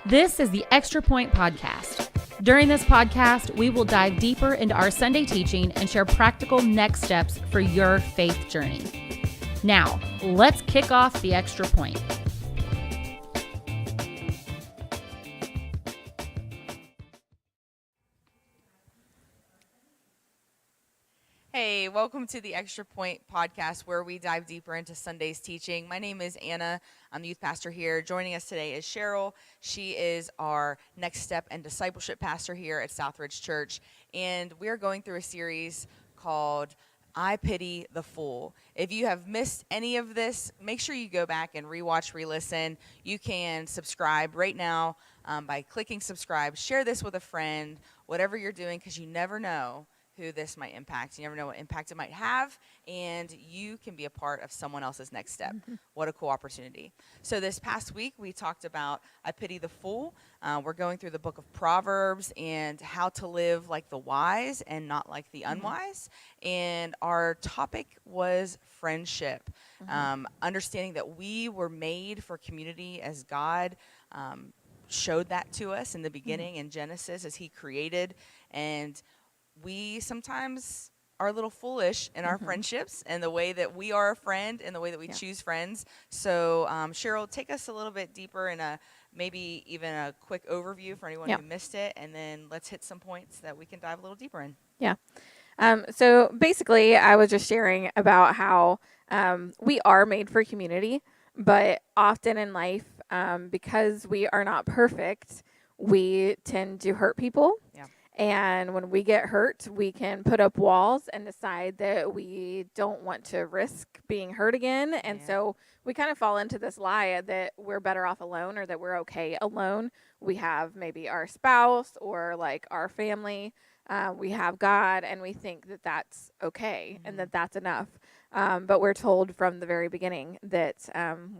This is the Extra Point Podcast. During this podcast, we will dive deeper into our Sunday teaching and share practical next steps for your faith journey. Now, let's kick off the Extra Point. Hey, welcome to the Extra Point Podcast, where we dive deeper into Sunday's teaching. My name is Anna. I'm the youth pastor here. Joining us today is Cheryl. She is our Next Step and Discipleship pastor here at Southridge Church. And we are going through a series called I Pity the Fool. If you have missed any of this, make sure you go back and rewatch, re-listen. You can subscribe right now by clicking subscribe. Share this with a friend, whatever you're doing, because you never know who this might impact. You never know what impact it might have, and you can be a part of someone else's next step. What a cool opportunity. So this past week, we talked about I Pity the Fool. We're going through the book of Proverbs and how to live like the wise and not like the unwise. And our topic was friendship, understanding that we were made for community as God showed that to us in the beginning in Genesis as he created. And we sometimes are a little foolish in our friendships and the way that we are a friend and the way that we choose friends. So, Cheryl, take us a little bit deeper in maybe even a quick overview for anyone who missed it, and then let's hit some points that we can dive a little deeper in. Yeah. So basically, I was just sharing about how we are made for community, but often in life, because we are not perfect, we tend to hurt people. Yeah. And when we get hurt, we can put up walls and decide that we don't want to risk being hurt again. And so we kind of fall into this lie that we're better off alone or that we're okay alone. We have maybe our spouse or like our family. We have God, and we think that that's okay and that that's enough. But we're told from the very beginning that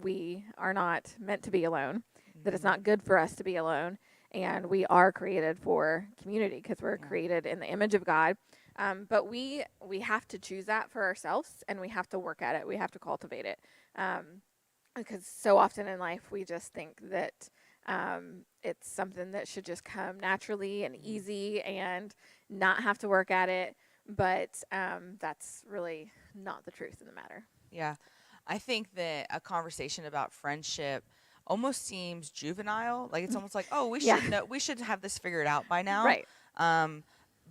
we are not meant to be alone, that it's not good for us to be alone. And we are created for community because we're created in the image of God. But we have to choose that for ourselves, and we have to work at it. We have to cultivate it. Because so often in life, we just think that it's something that should just come naturally and easy and not have to work at it. But that's really not the truth of the matter. Yeah. I think that a conversation about friendship almost seems juvenile. Like it's almost like, oh, we should know, we should have this figured out by now. Right.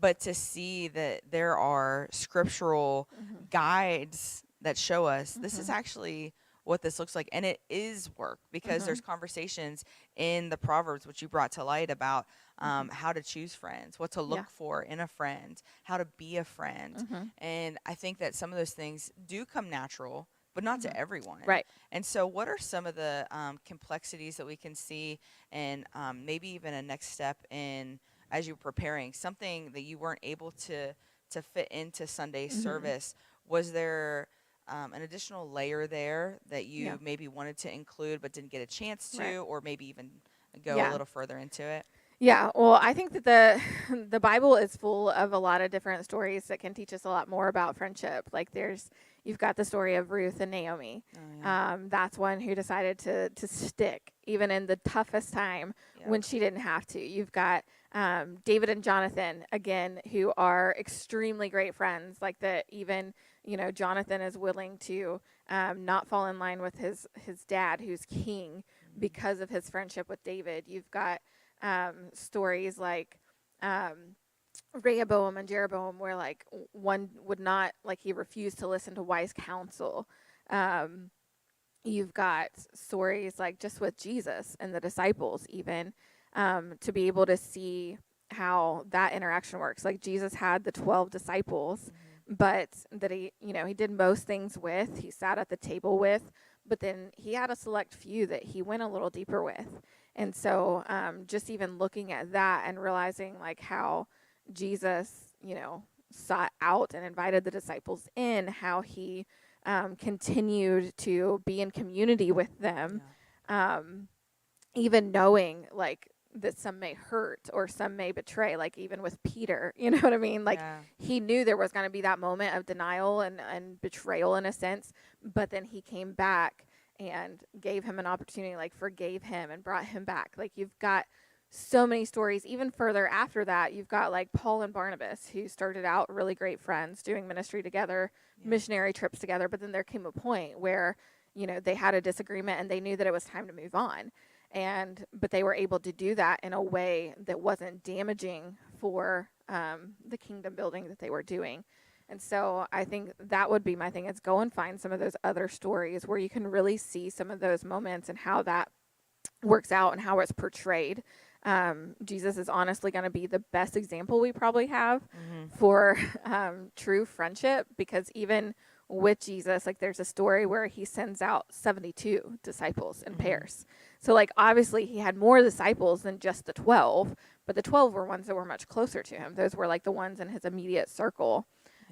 But to see that there are scriptural guides that show us this is actually what this looks like, and it is work, because there's conversations in the Proverbs which you brought to light about how to choose friends, what to look for in a friend, how to be a friend. And I think that some of those things do come natural, but not to everyone. Right. And so what are some of the complexities that we can see, and maybe even a next step in, as you're preparing, something that you weren't able to fit into Sunday service? Was there an additional layer there that you maybe wanted to include but didn't get a chance to, or maybe even go a little further into it? Yeah, well, I think that the Bible is full of a lot of different stories that can teach us a lot more about friendship. Like you've got the story of Ruth and Naomi. That's one who decided to stick even in the toughest time when she didn't have to. You've got David and Jonathan, again, who are extremely great friends. Like that even, Jonathan is willing to not fall in line with his dad, who's king, because of his friendship with David. You've got stories like Rehoboam and Jeroboam, where like one would not, like he refused to listen to wise counsel. You've got stories like just with Jesus and the disciples, even to be able to see how that interaction works. Like Jesus had the 12 disciples, but that he did most things with, he sat at the table with, but then he had a select few that he went a little deeper with. And so just even looking at that and realizing like how Jesus, sought out and invited the disciples in, how he continued to be in community with them, even knowing like that some may hurt or some may betray, like even with Peter, you know what I mean? Like he knew there was going to be that moment of denial and betrayal in a sense, but then he came back and gave him an opportunity, like forgave him and brought him back. Like you've got so many stories. Even further after that, you've got like Paul and Barnabas, who started out really great friends doing ministry together, missionary trips together. But then there came a point where, they had a disagreement and they knew that it was time to move on. But they were able to do that in a way that wasn't damaging for the kingdom building that they were doing. And so I think that would be my thing, is go and find some of those other stories where you can really see some of those moments and how that works out and how it's portrayed. Jesus is honestly going to be the best example we probably have for true friendship, because even with Jesus, like there's a story where he sends out 72 disciples in pairs. So like obviously he had more disciples than just the 12, but the 12 were ones that were much closer to him. Those were like the ones in his immediate circle.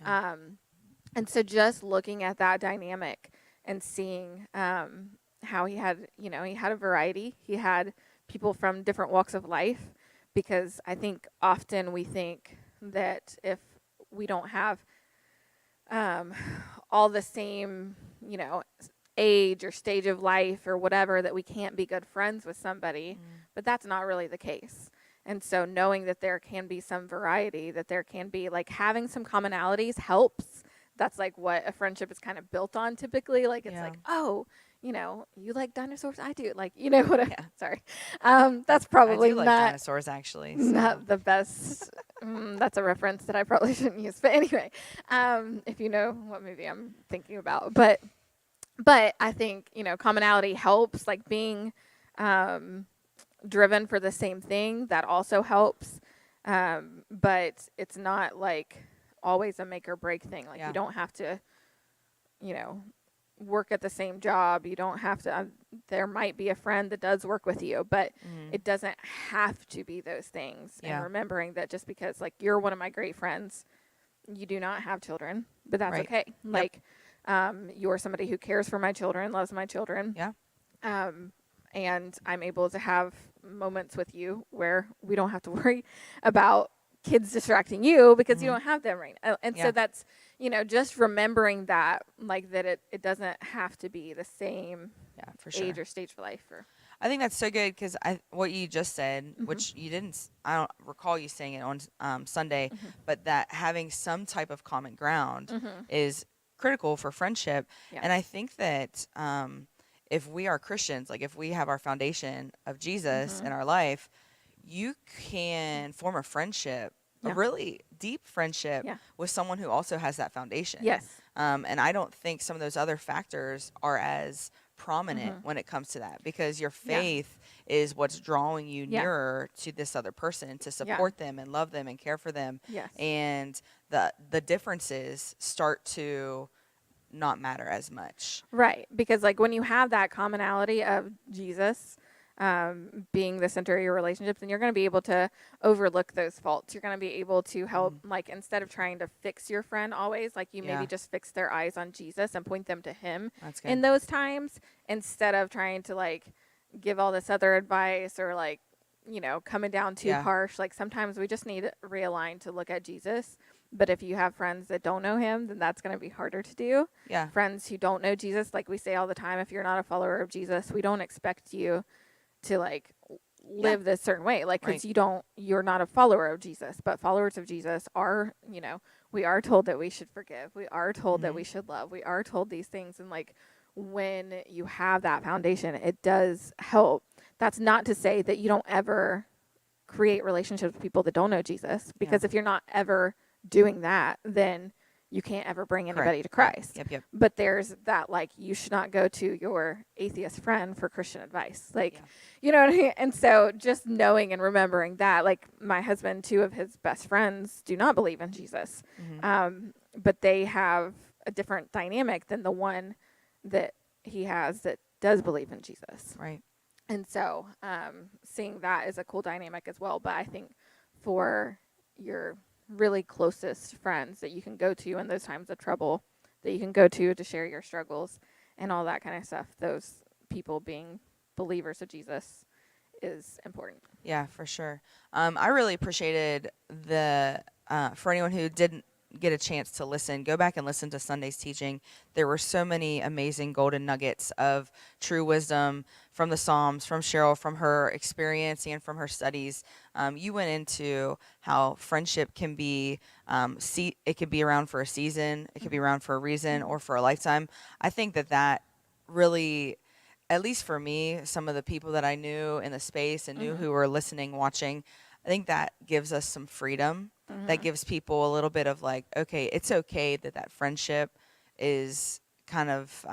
And so just looking at that dynamic and seeing how he had, he had a variety. He had people from different walks of life, because I think often we think that if we don't have all the same, age or stage of life or whatever, that we can't be good friends with somebody, but that's not really the case. And so knowing that there can be some variety, that there can be like having some commonalities helps. That's like what a friendship is kind of built on typically. Like it's like, oh, you like dinosaurs? I do. Like, sorry. That's probably I do like dinosaurs, actually. So. Not the best. That's a reference that I probably shouldn't use. But anyway, if you know what movie I'm thinking about. But I think, commonality helps, like being driven for the same thing, that also helps. But it's not like always a make or break thing. Like you don't have to, work at the same job. You don't have to, there might be a friend that does work with you, but it doesn't have to be those things. And remembering that just because like you're one of my great friends, you do not have children, but that's okay. Like, you're somebody who cares for my children, loves my children. And I'm able to have moments with you where we don't have to worry about kids distracting you because you don't have them right now. And so that's, just remembering that, like that it doesn't have to be the same for sure. age or stage of life. I think that's so good, because what you just said, which you didn't, I don't recall you saying it on Sunday, but that having some type of common ground is critical for friendship. And I think that if we are Christians, like if we have our foundation of Jesus in our life, you can form a friendship, a really deep friendship with someone who also has that foundation. And I don't think some of those other factors are as prominent when it comes to that, because your faith is what's drawing you nearer to this other person, to support them and love them and care for them. And the differences start to not matter as much. Right. Because like when you have that commonality of Jesus being the center of your relationships, and you're going to be able to overlook those faults. You're going to be able to help, like instead of trying to fix your friend always, like you maybe just fix their eyes on Jesus and point them to him in those times, instead of trying to like give all this other advice or like, coming down too harsh. Like sometimes we just need to realign to look at Jesus. But if you have friends that don't know him, then that's going to be harder to do. Friends who don't know Jesus, like we say all the time, if you're not a follower of Jesus, we don't expect you to like live this certain way, like because you're not a follower of Jesus. But followers of Jesus are, we are told that we should forgive, we are told that we should love, we are told these things. And like when you have that foundation, it does help. That's not to say that you don't ever create relationships with people that don't know Jesus, because if you're not ever doing that, then you can't ever bring anybody to Christ. But there's that, like, you should not go to your atheist friend for Christian advice. Like, you know what I mean? And so just knowing and remembering that, like my husband, 2 of his best friends do not believe in Jesus. But they have a different dynamic than the one that he has that does believe in Jesus. And so seeing that is a cool dynamic as well. But I think for your really closest friends that you can go to in those times of trouble, that you can go to share your struggles and all that kind of stuff, those people being believers of Jesus is important. Yeah, for sure. I really appreciated for anyone who didn't get a chance to listen, go back and listen to Sunday's teaching. There were so many amazing golden nuggets of true wisdom from the Psalms, from Cheryl, from her experience and from her studies. You went into how friendship can be, it could be around for a season, it could be around for a reason, or for a lifetime. I think that really, at least for me, some of the people that I knew in the space and knew who were listening, watching, I think that gives us some freedom. That gives people a little bit of like, okay, it's okay that friendship is kind of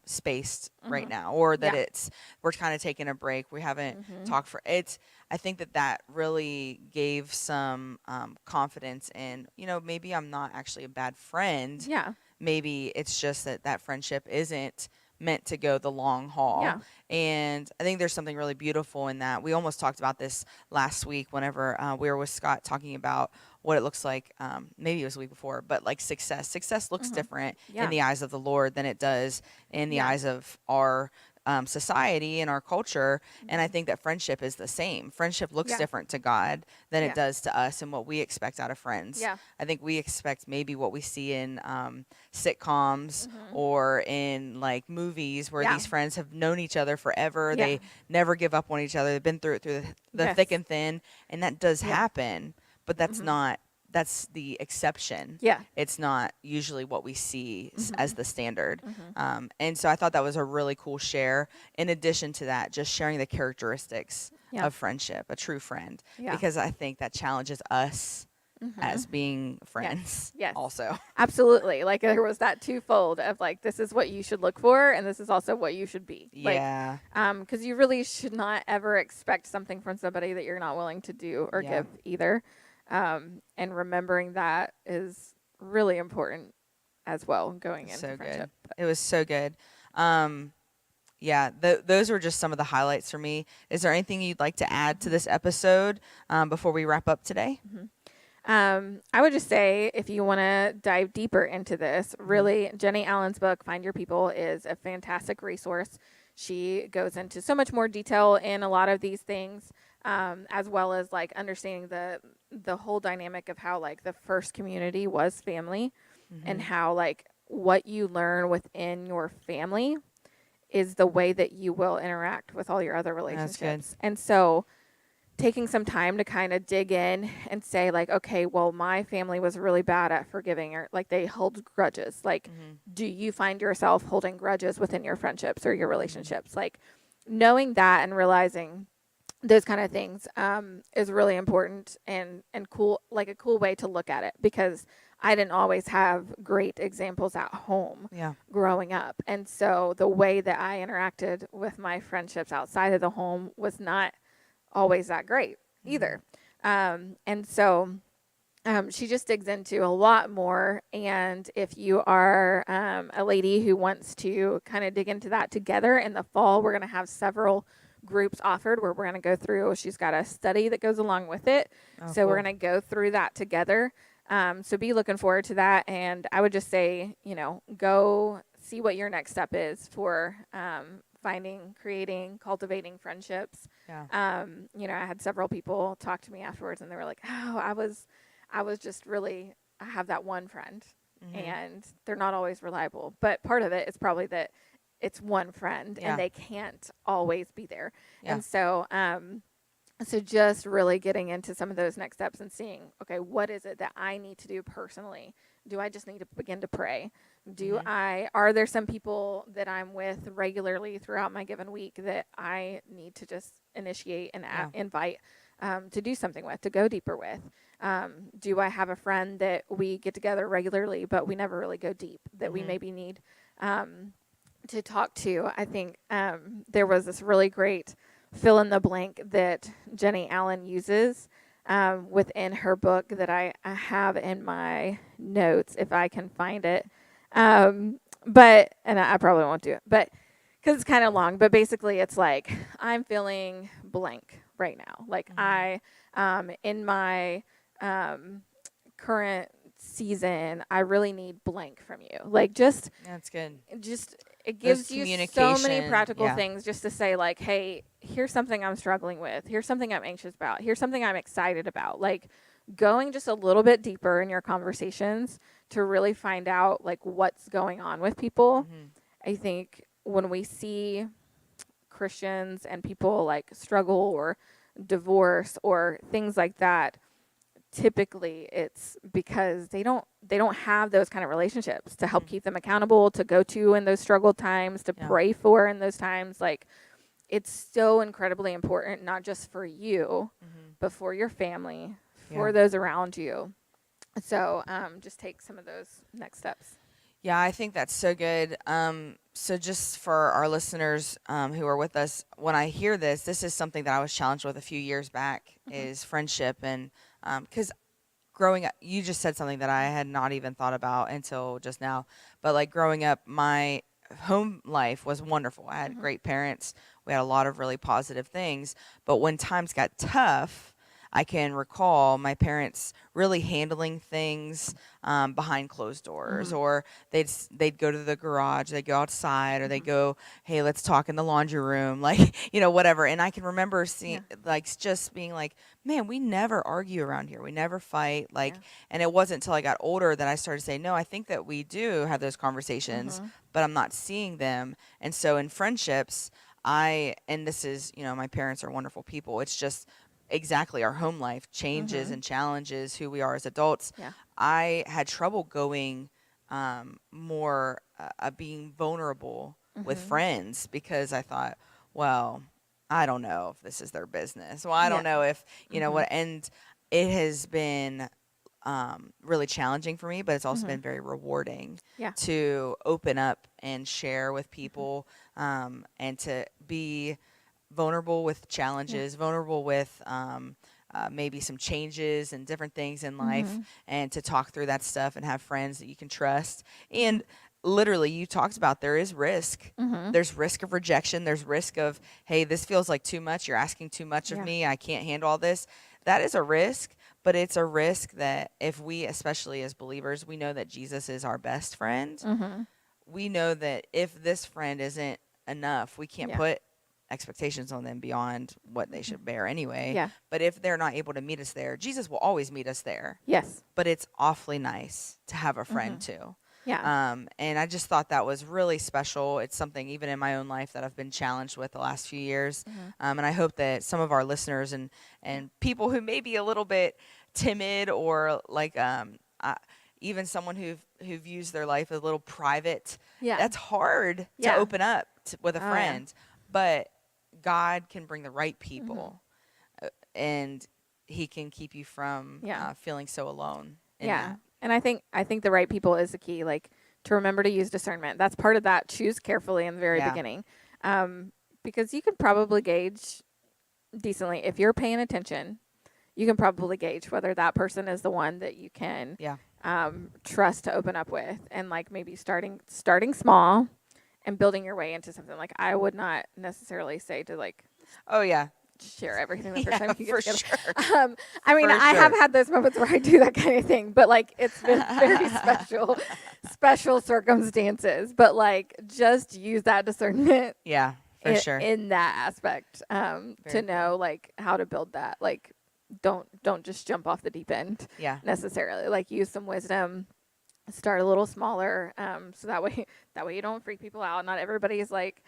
spaced right now, or that we're kind of taking a break. We haven't talked for it. I think that really gave some confidence in, maybe I'm not actually a bad friend. Yeah. Maybe it's just that friendship isn't meant to go the long haul. Yeah. And I think there's something really beautiful in that. We almost talked about this last week whenever we were with Scott talking about what it looks like. Maybe it was the week before, but like success looks different in the eyes of the Lord than it does in the eyes of our society and our culture. And I think that friendship is the same. Friendship looks different to God than it does to us and what we expect out of friends. Yeah. I think we expect maybe what we see in sitcoms or in like movies where these friends have known each other forever. They never give up on each other. They've been through the thick and thin, and that does happen, but that's not. That's the exception. Yeah. It's not usually what we see as the standard. And so I thought that was a really cool share. In addition to that, just sharing the characteristics of friendship, a true friend, because I think that challenges us as being friends also. Absolutely. Like there was that twofold of like, this is what you should look for, and this is also what you should be. Yeah. Because you really should not ever expect something from somebody that you're not willing to do or give either. And remembering that is really important as well going into friendship. It was so good. Those were just some of the highlights for me. Is there anything you'd like to add to this episode before we wrap up today? I would just say if you want to dive deeper into this, really, Jenny Allen's book, Find Your People, is a fantastic resource. She goes into so much more detail in a lot of these things, as well as like understanding the whole dynamic of how like the first community was family and how like what you learn within your family is the way that you will interact with all your other relationships. That's good. And so taking some time to kind of dig in and say like, okay, well, my family was really bad at forgiving, or like they held grudges. Like, do you find yourself holding grudges within your friendships or your relationships? Like knowing that and realizing those kind of things is really important and cool, like a cool way to look at it, because I didn't always have great examples at home growing up. And so the way that I interacted with my friendships outside of the home was not always that great either. And so she just digs into a lot more. And if you are a lady who wants to kind of dig into that together in the fall, we're going to have several groups offered where we're going to go through. She's got a study that goes along with it. So we're going to go through that together. So be looking forward to that. And I would just say, go see what your next step is for finding, creating, cultivating friendships. I had several people talk to me afterwards and they were like, oh, I was just really, I have that one friend and they're not always reliable. But part of it is probably that it's one friend and they can't always be there. And so, so just really getting into some of those next steps and seeing, okay, what is it that I need to do personally? Do I just need to begin to pray? Are there some people that I'm with regularly throughout my given week that I need to just initiate and invite to do something with, to go deeper with? Do I have a friend that we get together regularly, but we never really go deep, that we maybe need to talk to? I think there was this really great fill in the blank that Jenny Allen uses within her book that I have in my notes if I can find it. And I probably won't do it, but because it's kind of long, but basically it's like, I'm feeling blank right now. Like I, in my current season, I really need blank from you. Like just, that's good. Just, it gives you so many practical things just to say like, hey, here's something I'm struggling with. Here's something I'm anxious about. Here's something I'm excited about. Like, going just a little bit deeper in your conversations to really find out like what's going on with people. I think when we see Christians and people like struggle or divorce or things like that, typically it's because they don't have those kind of relationships to help keep them accountable, to go to in those struggle times, to pray for in those times. Like, it's so incredibly important, not just for you, but for your family, for those around you. So just take some of those next steps. Yeah, I think that's so good. So just for our listeners who are with us, when I hear this is something that I was challenged with a few years back, is friendship. And because growing up, you just said something that I had not even thought about until just now. But like growing up, my home life was wonderful. I had great parents. We had a lot of really positive things. But when times got tough, I can recall my parents really handling things behind closed doors, or they'd go to the garage, they'd go outside, or they'd go, hey, let's talk in the laundry room, like, whatever. And I can remember seeing, like, just being like, man, we never argue around here. We never fight. Like, and it wasn't until I got older that I started to say, no, I think that we do have those conversations, but I'm not seeing them. And so in friendships, and this is, my parents are wonderful people. It's just exactly our home life changes and challenges who we are as adults. I had trouble going more being vulnerable with friends, because I thought, well, I don't know if this is their business. Well, I don't know if, what, and it has been really challenging for me, but it's also been very rewarding to open up and share with people, and to be vulnerable with challenges, vulnerable with maybe some changes and different things in life, and to talk through that stuff and have friends that you can trust. And literally, you talked about, there is risk. There's risk of rejection. There's risk of, hey, this feels like too much. You're asking too much of me. I can't handle all this. That is a risk, but it's a risk that if we, especially as believers, we know that Jesus is our best friend. We know that if this friend isn't enough, we can't put expectations on them beyond what they should bear anyway. But if they're not able to meet us there, Jesus will always meet us there. But it's awfully nice to have a friend too. And I just thought that was really special. It's something even in my own life that I've been challenged with the last few years. And I hope that some of our listeners and people who may be a little bit timid, or like even someone who views their life as a little private, that's hard to open up with a friend. But God can bring the right people, and He can keep you from feeling so alone. And I think the right people is the key. Like, to remember to use discernment. That's part of that. Choose carefully in the very beginning, because you can probably gauge decently if you're paying attention. You can probably gauge whether that person is the one that you can trust to open up with, and like maybe starting small and building your way into something. Like, I would not necessarily say to like, share everything the first time you get together. I mean, I have had those moments where I do that kind of thing, but like, it's been very special circumstances. But like, just use that discernment. In that aspect, to know like how to build that. Like, don't just jump off the deep end. Necessarily. Like, use some wisdom. Start a little smaller, so that way you don't freak people out. Not everybody is like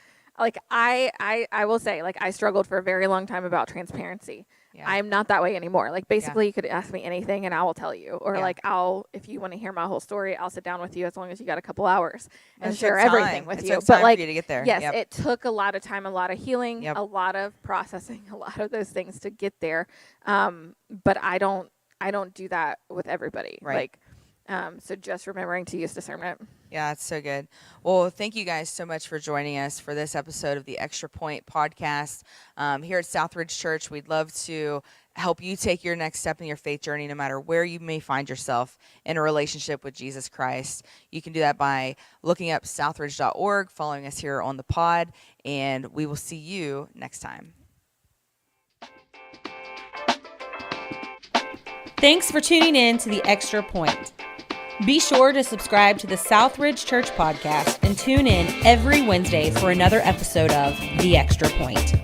I will say, like, I struggled for a very long time about transparency. I'm not that way anymore. Like, basically you could ask me anything and I will tell you, or like, if you want to hear my whole story, I'll sit down with you as long as you got a couple hours and share everything with you. But like, for you to get there. Yes, it took a lot of time, a lot of healing, a lot of processing, a lot of those things to get there. But I don't do that with everybody. Like, so just remembering to use discernment. Yeah, it's so good. Well, thank you guys so much for joining us for this episode of the Extra Point podcast. Here at Southridge Church, we'd love to help you take your next step in your faith journey, no matter where you may find yourself in a relationship with Jesus Christ. You can do that by looking up southridge.org, following us here on the pod, and we will see you next time. Thanks for tuning in to The Extra Point. Be sure to subscribe to the Southridge Church podcast and tune in every Wednesday for another episode of The Extra Point.